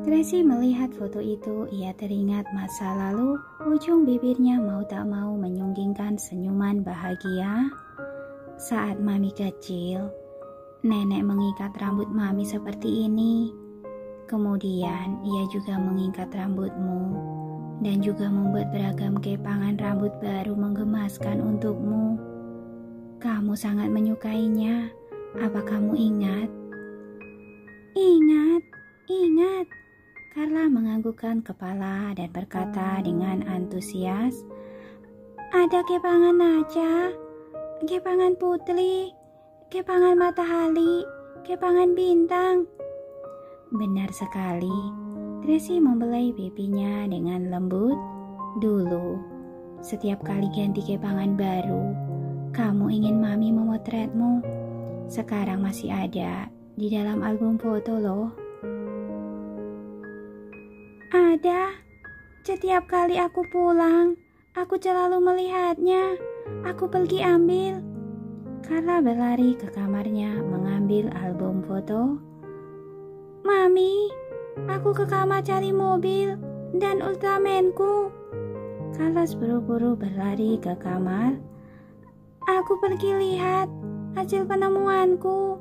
Tracy melihat foto itu, ia teringat masa lalu, ujung bibirnya mau tak mau menyunggingkan senyuman bahagia. Saat Mami kecil, nenek mengikat rambut Mami seperti ini. Kemudian ia juga mengikat rambutmu dan juga membuat beragam kepangan rambut baru menggemaskan untukmu. Kamu sangat menyukainya. Apa kamu ingat? Ingat. Carla menganggukkan kepala dan berkata dengan antusias, "Ada kepangan aja, kepangan putri, kepangan matahari, kepangan bintang." Benar sekali. Tracy membelai pipinya dengan lembut. Dulu, setiap kali ganti kepangan baru, kamu ingin Mami memotretmu. Sekarang masih ada di dalam album foto loh. Ada. Setiap kali aku pulang, aku selalu melihatnya. Aku pergi ambil. Carla berlari ke kamarnya mengambil album foto. Mami, aku ke kamar cari mobil dan Ultramanku. Carla buru-buru berlari ke kamar. Aku pergi lihat hasil penemuanku.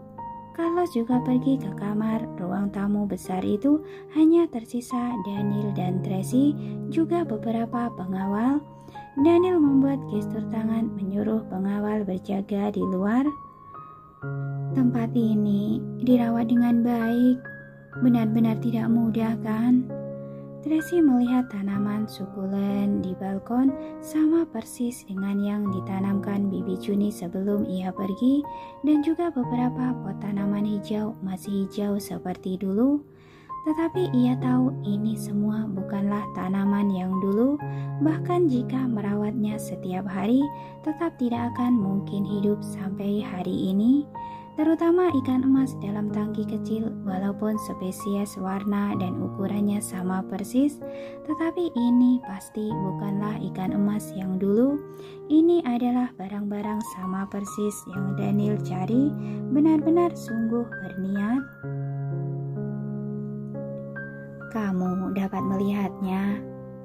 Carlos juga pergi ke kamar. Ruang tamu besar itu hanya tersisa Daniel dan Tracy, juga beberapa pengawal. Daniel membuat gestur tangan menyuruh pengawal berjaga di luar. Tempat ini dirawat dengan baik. Benar-benar tidak mudah, kan? Tracy melihat tanaman sukulen di balkon sama persis dengan yang ditanamkan Bibi Juni sebelum ia pergi, dan juga beberapa pot tanaman hijau masih hijau seperti dulu. Tetapi ia tahu ini semua bukanlah tanaman yang dulu, bahkan jika merawatnya setiap hari tetap tidak akan mungkin hidup sampai hari ini. Terutama ikan emas dalam tangki kecil, walaupun spesies, warna, dan ukurannya sama persis, tetapi ini pasti bukanlah ikan emas yang dulu. Ini adalah barang-barang sama persis yang Daniel cari, benar-benar sungguh berniat. Kamu dapat melihatnya.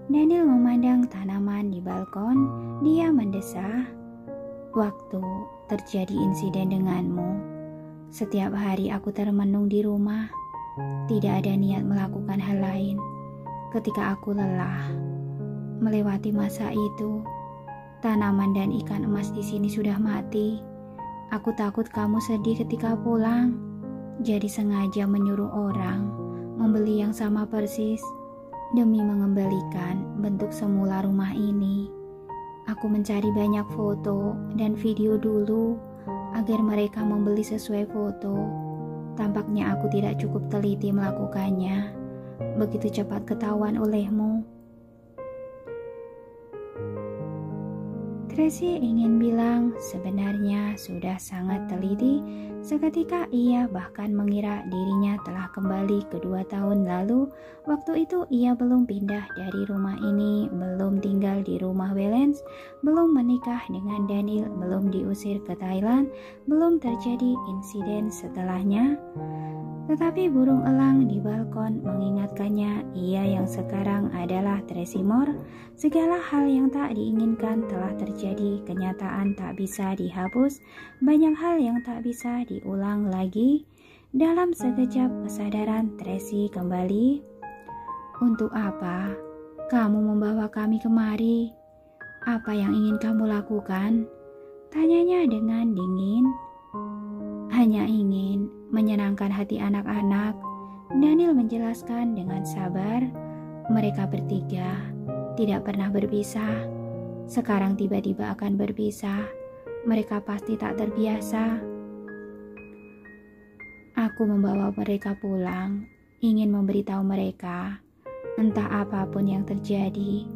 Daniel memandang tanaman di balkon, dia mendesah. Waktu terjadi insiden denganmu, setiap hari aku termenung di rumah, tidak ada niat melakukan hal lain. Ketika aku lelah melewati masa itu, tanaman dan ikan emas di sini sudah mati. Aku takut kamu sedih ketika pulang, jadi sengaja menyuruh orang membeli yang sama persis demi mengembalikan bentuk semula rumah ini. Aku mencari banyak foto dan video dulu agar mereka membeli sesuai foto. Tampaknya aku tidak cukup teliti melakukannya. Begitu cepat ketahuan olehmu. Tracy ingin bilang sebenarnya sudah sangat teliti. Seketika ia bahkan mengira dirinya telah kembali ke 2 tahun lalu. Waktu itu ia belum pindah dari rumah ini, belum tinggal di rumah Wellens, belum menikah dengan Daniel, belum diusir ke Thailand, belum terjadi insiden setelahnya. Tetapi burung elang di balkon mengingatkannya ia yang sekarang adalah Tracy Moore. Segala hal yang tak diinginkan telah terjadi, kenyataan tak bisa dihapus, banyak hal yang tak bisa diulang lagi. Dalam sekejap kesadaran Tracy kembali. Untuk apa kamu membawa kami kemari? Apa yang ingin kamu lakukan? Tanyanya dengan dingin. Hanya ingin menyenangkan hati anak-anak. Daniel menjelaskan dengan sabar. Mereka bertiga tidak pernah berpisah. Sekarang tiba-tiba akan berpisah. Mereka pasti tak terbiasa. Aku membawa mereka pulang, ingin memberitahu mereka, entah apapun yang terjadi,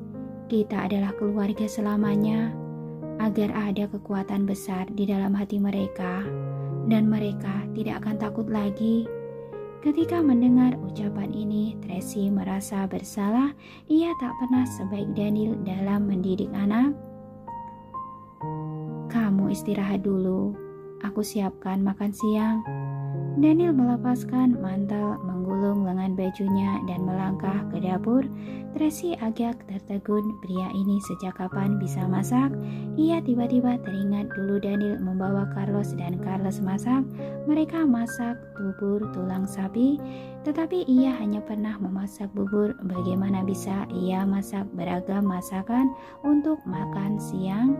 kita adalah keluarga selamanya, agar ada kekuatan besar di dalam hati mereka, dan mereka tidak akan takut lagi. Ketika mendengar ucapan ini, Tracy merasa bersalah. Ia tak pernah sebaik Daniel dalam mendidik anak. Kamu istirahat dulu, aku siapkan makan siang. Daniel melepaskan mantel menggulung lengan bajunya dan melangkah ke dapur. Tracy agak tertegun, pria ini sejak kapan bisa masak? Ia tiba-tiba teringat dulu Daniel membawa Carlos dan Carlos masak. Mereka masak bubur tulang sapi, tetapi ia hanya pernah memasak bubur. Bagaimana bisa ia masak beragam masakan untuk makan siang?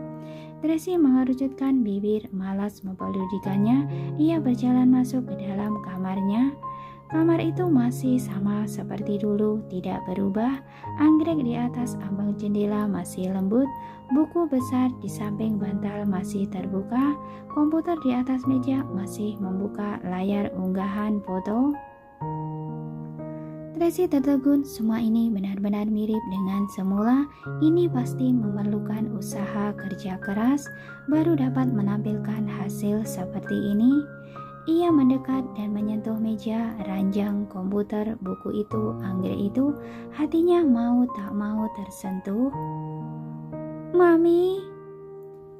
Tracy mengerucutkan bibir, malas mempedulikannya. Ia berjalan masuk ke dalam kamarnya. Kamar itu masih sama seperti dulu, tidak berubah. Anggrek di atas ambang jendela masih lembut. Buku besar di samping bantal masih terbuka. Komputer di atas meja masih membuka layar unggahan foto. Tracy tertegun, semua ini benar-benar mirip dengan semula. Ini pasti memerlukan usaha kerja keras baru dapat menampilkan hasil seperti ini. Ia mendekat dan menyentuh meja, ranjang, komputer, buku itu, anggrek itu. Hatinya mau tak mau tersentuh. "Mami!"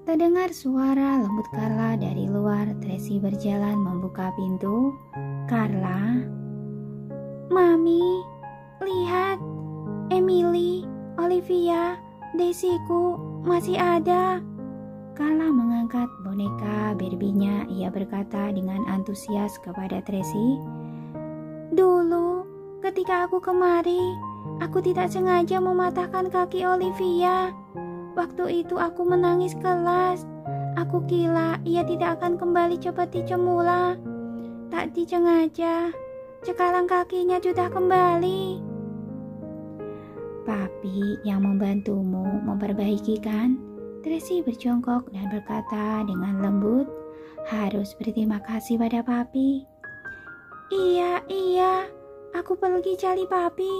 Terdengar suara lembut Carla dari luar. Tracy berjalan membuka pintu. "Carla?" "Mami, lihat, Emily, Olivia, Desiku masih ada." Carla mengangkat boneka Barbie-nya. Ia berkata dengan antusias kepada Tracy, "Dulu, ketika aku kemari, aku tidak sengaja mematahkan kaki Olivia. Waktu itu aku menangis keras. Aku kira ia tidak akan kembali seperti semula. Tak disengaja, sekarang kakinya sudah kembali." "Papi yang membantumu memperbaiki kan?" Tracy berjongkok dan berkata dengan lembut, "Harus berterima kasih pada papi." Iya, aku pergi cari papi."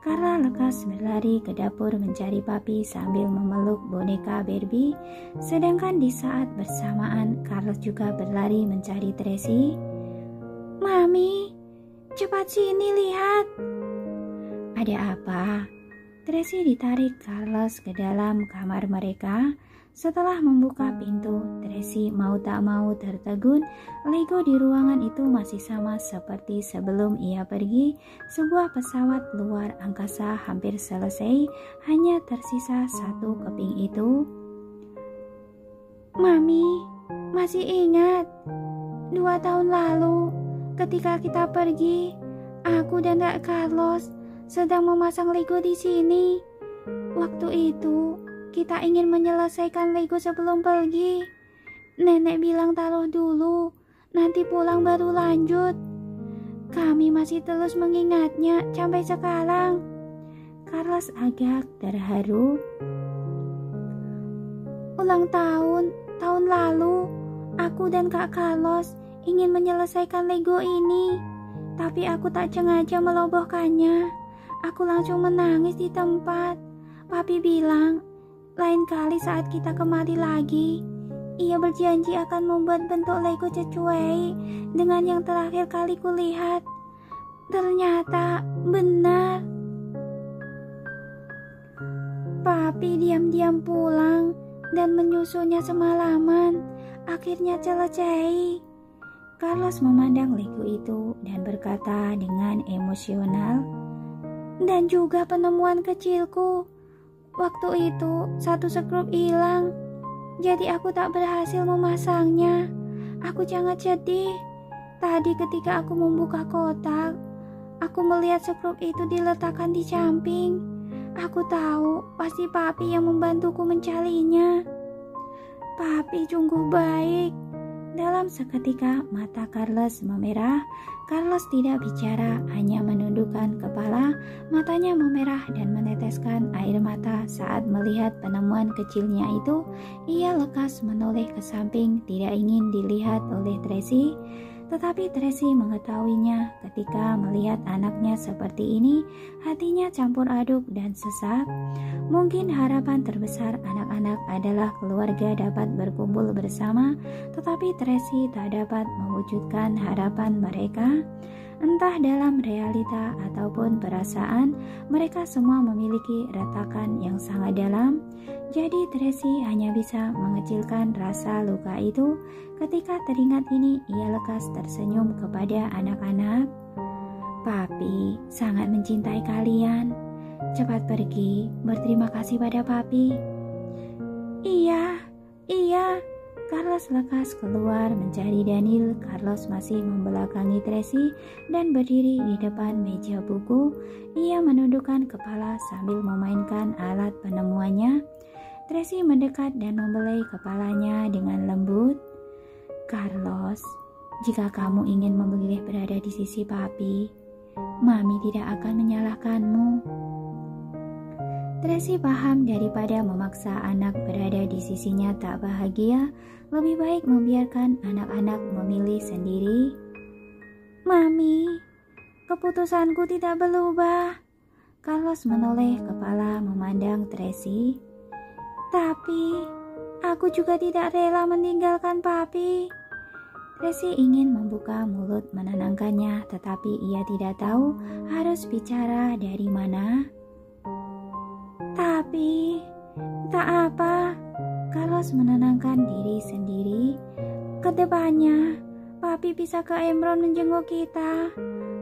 Carla lekas berlari ke dapur mencari papi sambil memeluk boneka Barbie. Sedangkan di saat bersamaan, Carlos juga berlari mencari Tracy. "Mami, cepat sini lihat." "Ada apa?" Tracy ditarik Carlos ke dalam kamar mereka. Setelah membuka pintu, Tracy mau tak mau tertegun. Lego di ruangan itu masih sama seperti sebelum ia pergi. Sebuah pesawat luar angkasa hampir selesai, hanya tersisa satu keping itu. "Mami, masih ingat 2 tahun lalu ketika kita pergi, aku dan Kak Carlos sedang memasang Lego di sini. Waktu itu kita ingin menyelesaikan Lego sebelum pergi. Nenek bilang taruh dulu, nanti pulang baru lanjut. Kami masih terus mengingatnya sampai sekarang." Carlos agak terharu. "Ulang tahun lalu, aku dan Kak Carlos ingin menyelesaikan Lego ini, tapi aku tak sengaja merobohkannya. Aku langsung menangis di tempat. Papi bilang, lain kali saat kita kemari lagi, ia berjanji akan membuat bentuk Lego sesuai dengan yang terakhir kali kulihat. Ternyata benar." Papi diam-diam pulang dan menyusunnya semalaman. Akhirnya selesai. Carlos memandang Lego itu dan berkata dengan emosional, "Dan juga penemuan kecilku. Waktu itu satu skrup hilang, jadi aku tak berhasil memasangnya. Aku sangat sedih. Tadi ketika aku membuka kotak, aku melihat skrup itu diletakkan di samping. Aku tahu pasti papi yang membantuku mencarinya. Papi sungguh baik." Dalam seketika mata Carlos memerah. Carlos tidak bicara, hanya menundukkan kepala. Matanya memerah dan meneteskan air mata saat melihat penemuan kecilnya itu. Ia lekas menoleh ke samping, tidak ingin dilihat oleh Tracy. Tetapi Tracy mengetahuinya. Ketika melihat anaknya seperti ini, hatinya campur aduk dan sesak. Mungkin harapan terbesar anak-anak adalah keluarga dapat berkumpul bersama, tetapi Tracy tak dapat mewujudkan harapan mereka. Entah dalam realita ataupun perasaan, mereka semua memiliki retakan yang sangat dalam. Jadi Tracy hanya bisa mengecilkan rasa luka itu. Ketika teringat ini, ia lekas tersenyum kepada anak-anak. Papi sangat mencintai kalian. Cepat pergi, berterima kasih pada Papi. Iya. Carlos lekas keluar mencari Daniel. Carlos masih membelakangi Tracy dan berdiri di depan meja buku. Ia menundukkan kepala sambil memainkan alat penemuannya. Tracy mendekat dan membelai kepalanya dengan lembut. Carlos, jika kamu ingin memilih berada di sisi Papi, Mami tidak akan menyalahkanmu. Tracy paham daripada memaksa anak berada di sisinya tak bahagia, lebih baik membiarkan anak-anak memilih sendiri. Mami, keputusanku tidak berubah. Carlos menoleh kepala memandang Tracy. Tapi, aku juga tidak rela meninggalkan Papi. Tracy ingin membuka mulut menenangkannya, tetapi ia tidak tahu harus bicara dari mana. Tapi, tak apa. Carlos menenangkan diri sendiri. Kedepannya, Papi bisa ke Emron menjenguk kita.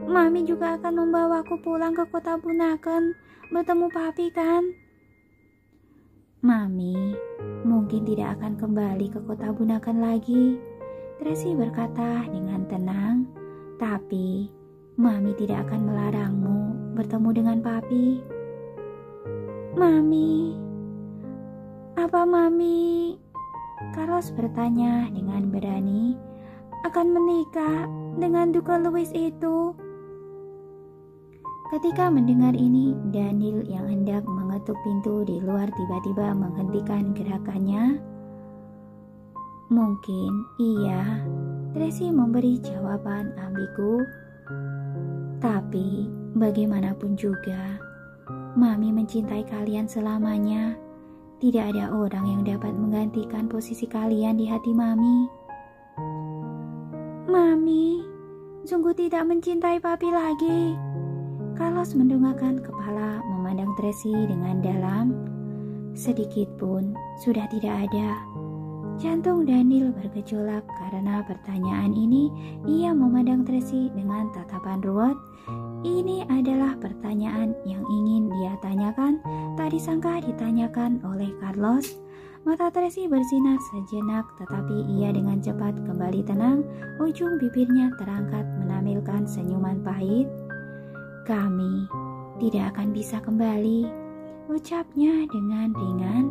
Mami juga akan membawaku pulang ke kota Bunaken, bertemu Papi kan? Mami mungkin tidak akan kembali ke kota Bunaken lagi, Tracy berkata dengan tenang. Tapi, Mami tidak akan melarangmu bertemu dengan Papi. Mami, apa Mami? Carlos bertanya dengan berani, akan menikah dengan Duke Louis itu? Ketika mendengar ini, Daniel yang hendak mengetuk pintu di luar tiba-tiba menghentikan gerakannya. Mungkin iya, Tracy memberi jawaban ambigu. Tapi bagaimanapun juga, Mami mencintai kalian selamanya. Tidak ada orang yang dapat menggantikan posisi kalian di hati Mami. Mami, sungguh tidak mencintai Papi lagi. Carlos mendongakkan kepala memandang Tracy dengan dalam. Sedikit pun sudah tidak ada. Jantung Daniel bergejolak karena pertanyaan ini. Ia memandang Tracy dengan tatapan ruwet. Ini adalah pertanyaan yang ingin dia tanyakan, tak disangka ditanyakan oleh Carlos. Mata Tracy bersinar sejenak, tetapi ia dengan cepat kembali tenang. Ujung bibirnya terangkat menampilkan senyuman pahit. Kami tidak akan bisa kembali, ucapnya dengan ringan.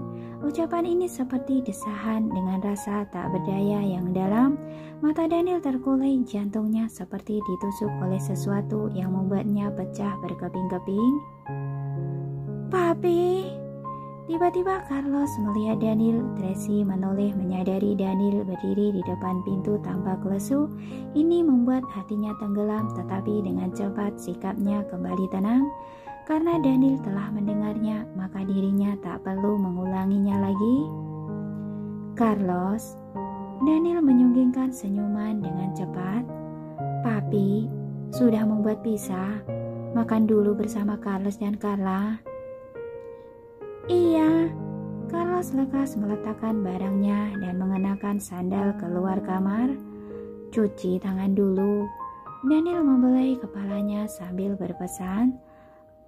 Ucapan ini seperti desahan dengan rasa tak berdaya yang dalam. Mata Daniel terkulai, jantungnya seperti ditusuk oleh sesuatu yang membuatnya pecah berkeping-keping. Papi! Tiba-tiba Carlos melihat Daniel. Tracy menoleh menyadari Daniel berdiri di depan pintu tampak lesu. Ini membuat hatinya tenggelam, tetapi dengan cepat sikapnya kembali tenang. Karena Daniel telah mendengarnya, maka dirinya tak perlu mengulanginya lagi. Carlos, Daniel menyunggingkan senyuman dengan cepat. Papi sudah membuat pizza. Makan dulu bersama Carlos dan Carla. Iya. Carlos lekas meletakkan barangnya dan mengenakan sandal keluar kamar. Cuci tangan dulu. Daniel membelai kepalanya sambil berpesan.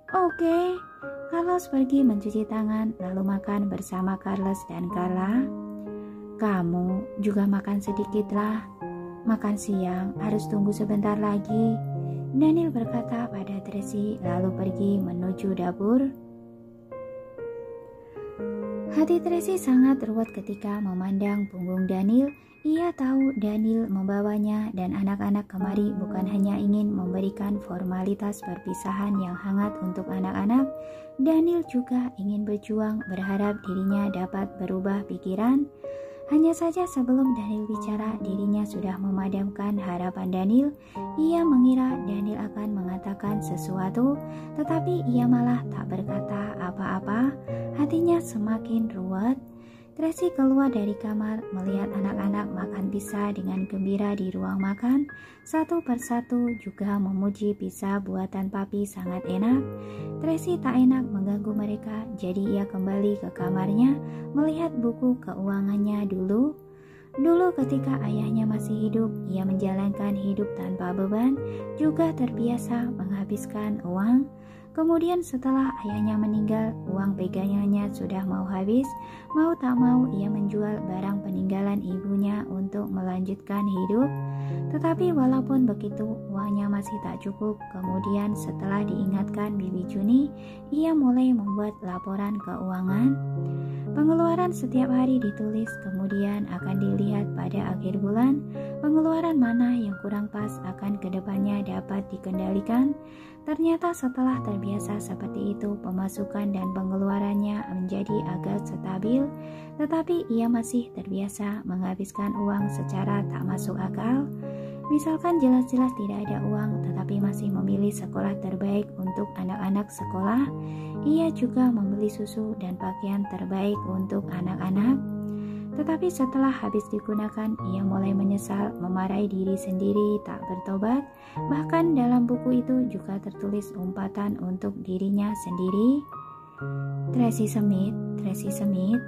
Oke. Carlos pergi mencuci tangan lalu makan bersama Carlos dan Carla. Kamu juga makan sedikitlah. Makan siang harus tunggu sebentar lagi. Daniel berkata pada Tracy lalu pergi menuju dapur. Hati Tracy sangat ruwet ketika memandang punggung Daniel. Ia tahu Daniel membawanya dan anak-anak kemari bukan hanya ingin memberikan formalitas perpisahan yang hangat untuk anak-anak. Daniel juga ingin berjuang, berharap dirinya dapat berubah pikiran. Hanya saja sebelum Daniel bicara, dirinya sudah memadamkan harapan Daniel. Ia mengira Daniel akan mengatakan sesuatu, tetapi ia malah tak berkata apa-apa. Hatinya semakin ruwet. Tracy keluar dari kamar melihat anak-anak makan pizza dengan gembira di ruang makan. Satu persatu juga memuji pizza buatan Papi sangat enak. Tracy tak enak mengganggu mereka, jadi ia kembali ke kamarnya melihat buku keuangannya dulu. Dulu ketika ayahnya masih hidup, ia menjalankan hidup tanpa beban, juga terbiasa menghabiskan uang. Kemudian setelah ayahnya meninggal, uang pegangannya sudah mau habis. Mau tak mau ia menjual barang peninggalan ibunya untuk melanjutkan hidup. Tetapi walaupun begitu, uangnya masih tak cukup. Kemudian setelah diingatkan Bibi Juni, ia mulai membuat laporan keuangan. Pengeluaran setiap hari ditulis, kemudian akan dilihat pada akhir bulan. Pengeluaran mana yang kurang pas akan kedepannya dapat dikendalikan. Ternyata setelah terbiasa seperti itu, pemasukan dan pengeluarannya menjadi agak stabil. Tetapi ia masih terbiasa menghabiskan uang secara tak masuk akal. Misalkan jelas-jelas tidak ada uang, tetapi masih memilih sekolah terbaik untuk anak-anak sekolah. Ia juga membeli susu dan pakaian terbaik untuk anak-anak. Tetapi setelah habis digunakan, ia mulai menyesal, memarahi diri sendiri, tak bertobat. Bahkan dalam buku itu juga tertulis umpatan untuk dirinya sendiri. Tracy Smith,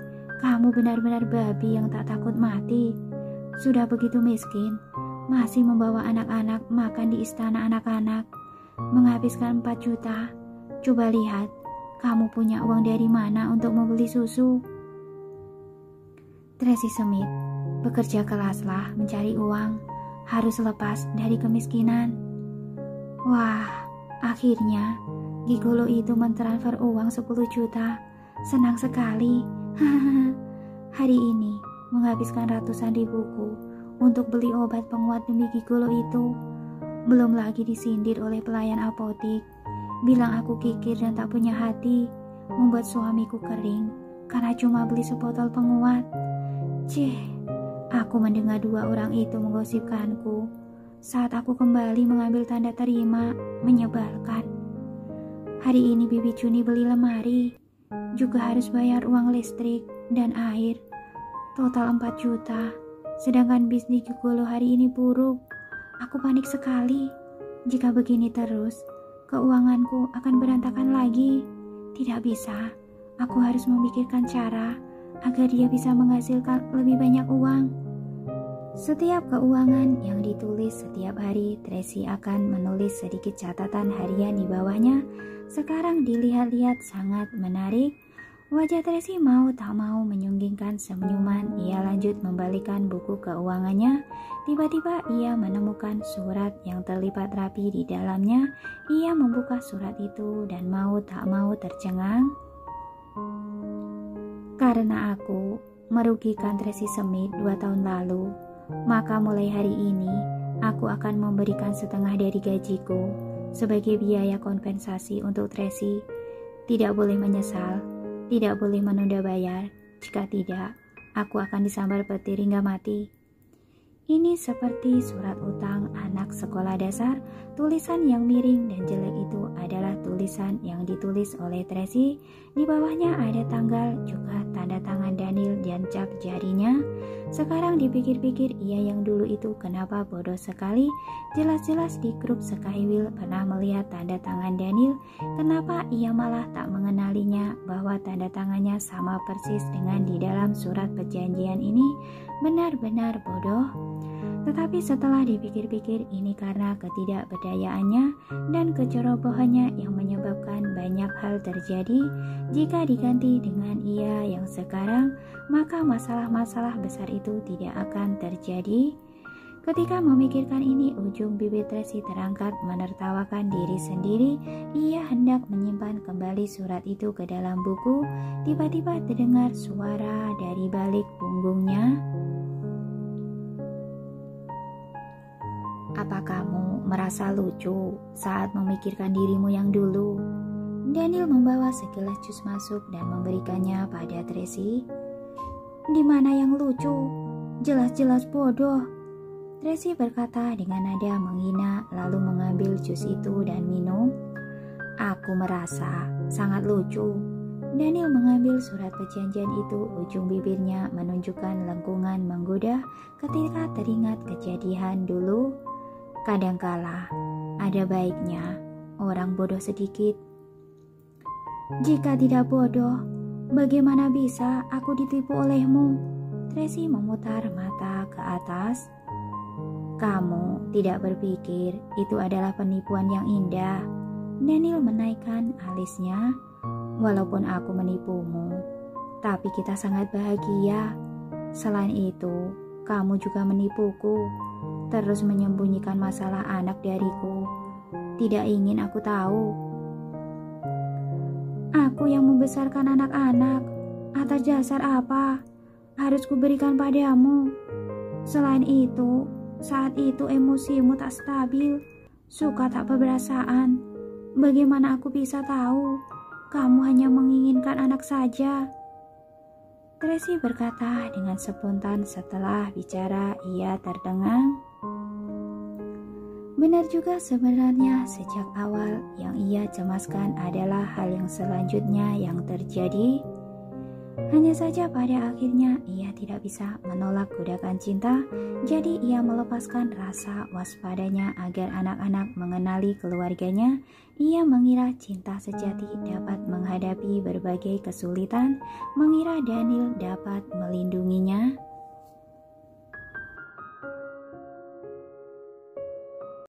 kamu benar-benar babi yang tak takut mati. Sudah begitu miskin, masih membawa anak-anak makan di istana anak-anak, menghabiskan 4 juta. Coba lihat, kamu punya uang dari mana untuk membeli susu? Tracy Smith, bekerja keraslah mencari uang, harus lepas dari kemiskinan. Wah, akhirnya gigolo itu mentransfer uang 10 juta. Senang sekali. Hari ini menghabiskan ratusan ribuku untuk beli obat penguat demi gigolo itu. Belum lagi disindir oleh pelayan apotik, bilang aku kikir dan tak punya hati, membuat suamiku kering karena cuma beli sebotol penguat. Aku mendengar 2 orang itu menggosipkanku saat aku kembali mengambil tanda terima. Menyebalkan. Hari ini Bibi Juni beli lemari, juga harus bayar uang listrik dan air, total 4 juta. Sedangkan bisnis gigolo hari ini buruk. Aku panik sekali. Jika begini terus, keuanganku akan berantakan lagi. Tidak bisa, aku harus memikirkan cara agar dia bisa menghasilkan lebih banyak uang. Setiap keuangan yang ditulis setiap hari, Tracy akan menulis sedikit catatan harian di bawahnya. Sekarang dilihat-lihat sangat menarik. Wajah Tracy mau tak mau menyunggingkan senyuman. Ia lanjut membalikkan buku keuangannya. Tiba-tiba ia menemukan surat yang terlipat rapi di dalamnya. Ia membuka surat itu dan mau tak mau tercengang. Karena aku merugikan Tracy Smith 2 tahun lalu, maka mulai hari ini aku akan memberikan setengah dari gajiku sebagai biaya kompensasi untuk Tracy. Tidak boleh menyesal, tidak boleh menunda bayar. Jika tidak, aku akan disambar petir hingga mati. Ini seperti surat utang anak sekolah dasar. Tulisan yang miring dan jelek itu adalah tulisan yang ditulis oleh Tracy. Di bawahnya ada tanggal, juga tanda tangan Daniel dan cap jarinya. Sekarang dipikir-pikir, ia yang dulu itu kenapa bodoh sekali. Jelas-jelas di grup Skywheel pernah melihat tanda tangan Daniel. Kenapa ia malah tak mengenalinya bahwa tanda tangannya sama persis dengan di dalam surat perjanjian ini? Benar-benar bodoh. Tetapi setelah dipikir-pikir, ini karena ketidakberdayaannya dan kecerobohannya yang menyebabkan banyak hal terjadi. Jika diganti dengan ia yang sekarang, maka masalah-masalah besar itu tidak akan terjadi. Ketika memikirkan ini, ujung bibir Tracy terangkat menertawakan diri sendiri. Ia hendak menyimpan kembali surat itu ke dalam buku. Tiba-tiba terdengar suara dari balik punggungnya. Apa kamu merasa lucu saat memikirkan dirimu yang dulu? Daniel membawa segelas jus masuk dan memberikannya pada Tracy. Di mana yang lucu? Jelas-jelas bodoh. Tracy berkata dengan nada menghina, lalu mengambil jus itu dan minum. Aku merasa sangat lucu. Daniel mengambil surat perjanjian itu, ujung bibirnya menunjukkan lengkungan menggoda ketika teringat kejadian dulu. Kadangkala ada baiknya orang bodoh sedikit. Jika tidak bodoh, bagaimana bisa aku ditipu olehmu? Tracy memutar mata ke atas. Kamu tidak berpikir itu adalah penipuan yang indah? Daniel menaikkan alisnya. Walaupun aku menipumu, tapi kita sangat bahagia. Selain itu, kamu juga menipuku, terus menyembunyikan masalah anak dariku. Tidak ingin aku tahu. Aku yang membesarkan anak-anak, atas dasar apa harus kuberikan padamu? Selain itu, saat itu emosimu tak stabil, suka tak berperasaan. Bagaimana aku bisa tahu kamu hanya menginginkan anak saja? Tracy berkata dengan spontan. Setelah bicara, ia terdengang. Benar juga, sebenarnya sejak awal yang ia cemaskan adalah hal yang selanjutnya yang terjadi. Hanya saja pada akhirnya ia tidak bisa menolak godakan cinta, jadi ia melepaskan rasa waspadanya agar anak-anak mengenali keluarganya. Ia mengira cinta sejati dapat menghadapi berbagai kesulitan, mengira Daniel dapat melindunginya.